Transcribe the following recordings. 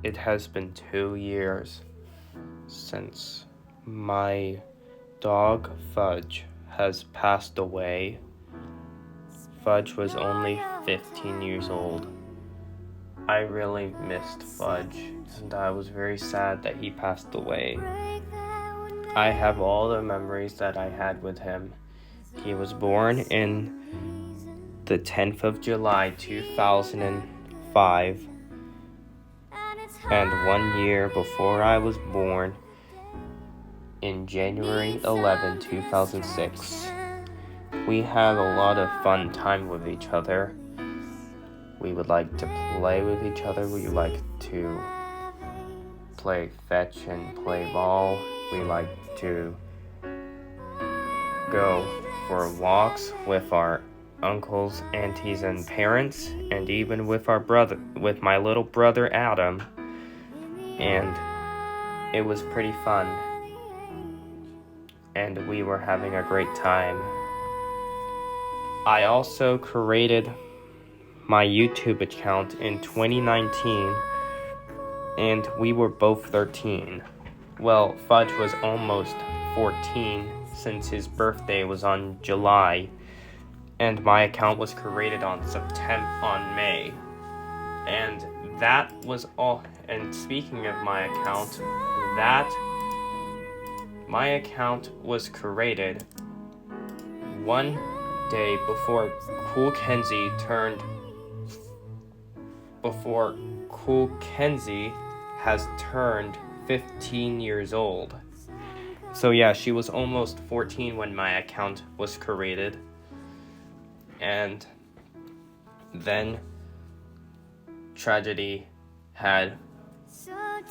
It has been 2 years since my dog Fudge has passed away. Fudge was only 15 years old. I really missed Fudge, and I was very sad that he passed away. I have all the memories that I had with him. He was born in the 10th of July, 2005, and 1 year before I was born, in January 11, 2006. We had a lot of fun time with each other. We would like to play with each other. We like to play fetch and play ball. We like to go for walks with our uncles, aunties, and parents, and even with my little brother Adam. And it was pretty fun. And we were having a great time. I also created my YouTube account in 2019, and we were both 13. Well, Fudge was almost 14 since his birthday was on July, and my account was created on May. And that was all. And speaking of my account, my account was created one day before Cool Kenzie has turned 15 years old. So yeah, she was almost 14 when my account was created. And then tragedy had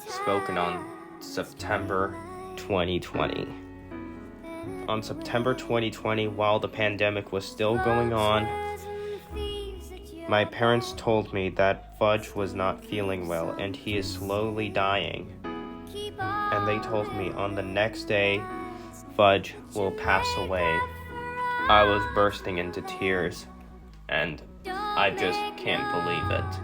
spoken on September 2020. On September 2020, while the pandemic was still going on, my parents told me that Fudge was not feeling well and he is slowly dying. And they told me on the next day, Fudge will pass away. I was bursting into tears, and I just can't believe it.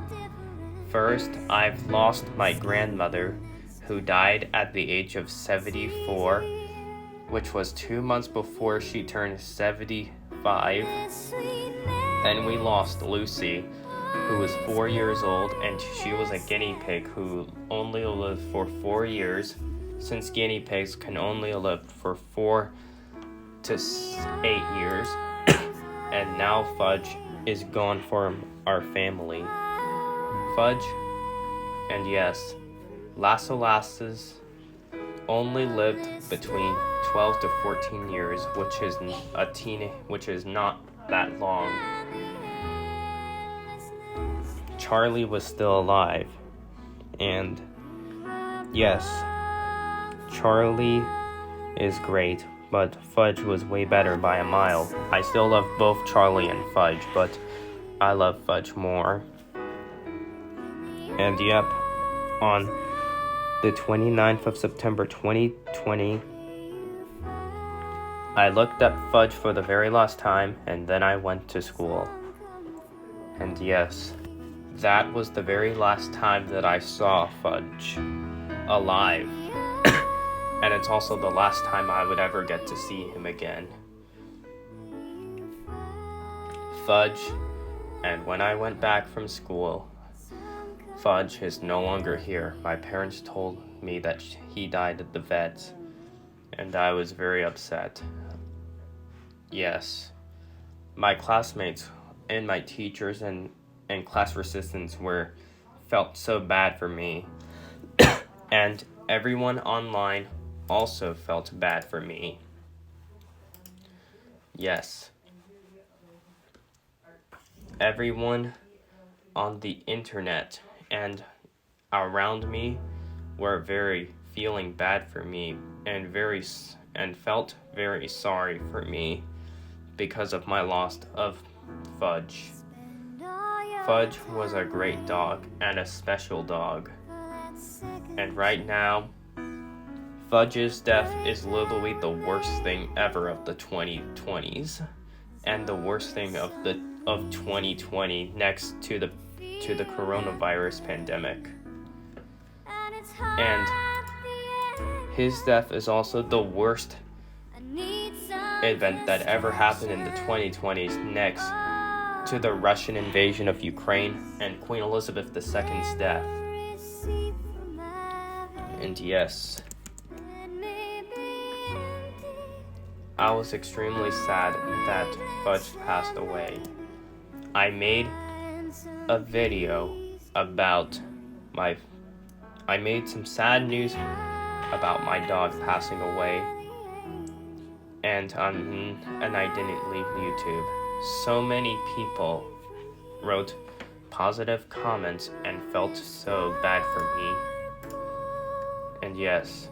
First, I've lost my grandmother, who died at the age of 74, which was 2 months before she turned 75. Then we lost Lucy, who was 4 years old, and she was a guinea pig who only lived for 4 years, since guinea pigs can only live for 4 to 8 years. And now Fudge is gone from our family. Fudge, and yes, Lasses only lived between 12 to 14 years, which is not that long. Charlie was still alive, and yes, Charlie is great, but Fudge was way better by a mile. I still love both Charlie and Fudge, but I love Fudge more. And yep, on the 29th of September 2020, I looked at Fudge for the very last time, and then I went to school. And yes, that was the very last time that I saw Fudge alive. And it's also the last time I would ever get to see him again. Fudge, and when I went back from school, Fudge is no longer here. My parents told me that he died at the vet, and I was very upset. Yes, my classmates and my teachers and class assistants felt so bad for me, and everyone online also felt bad for me. Yes, everyone on the internet and around me were feeling bad for me and felt very sorry for me because of my loss of Fudge. Fudge was a great dog and a special dog. And right now, Fudge's death is literally the worst thing ever of the 2020s, and the worst thing of 2020 next to the coronavirus pandemic. And his death is also the worst event that ever happened in the 2020s, next to the Russian invasion of Ukraine and Queen Elizabeth II's death. And yes, I was extremely sad that Fudge passed away. I made a video about I made some sad news about my dog passing away, and I didn't leave YouTube. So many people wrote positive comments and felt so bad for me. And yes,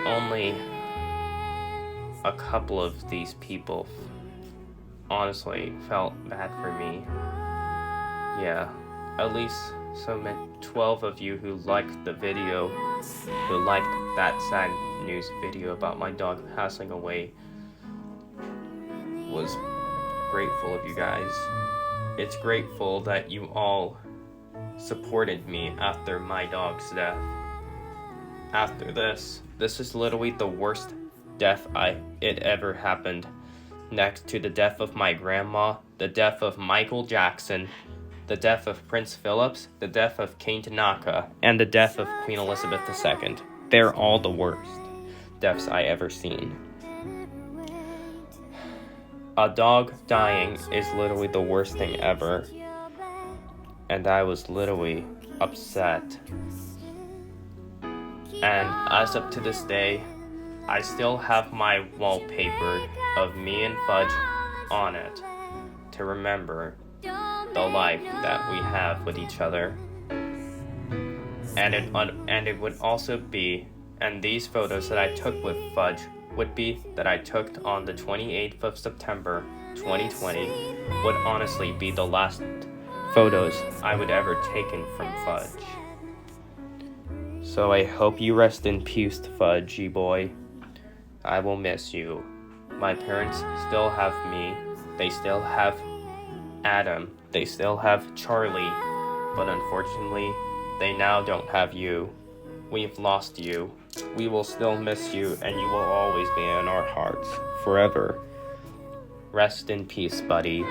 only a couple of these people honestly felt bad for me. Yeah, at least 12 of you who liked the video, who liked that sad news video about my dog passing away, was grateful of you guys. It's grateful that you all supported me after my dog's death. After this is literally the worst death it ever happened, next to the death of my grandma, the death of Michael Jackson, the death of Prince Philip, the death of Kane Tanaka, and the death of Queen Elizabeth II. They're all the worst deaths I ever seen. A dog dying is literally the worst thing ever, and I was literally upset. And as up to this day, I still have my wallpaper of me and Fudge on it to remember the life that we have with each other. And it would also be, and these photos that I took with Fudge would be that I took on the 28th of September 2020 would honestly be the last photos I would ever taken from Fudge. So I hope you rest in peace, Fudgy boy. I will miss you. My parents still have me. They still have Adam. They still have Charlie. But unfortunately, they now don't have you. We've lost you. We will still miss you, and you will always be in our hearts forever. Rest in peace, buddy.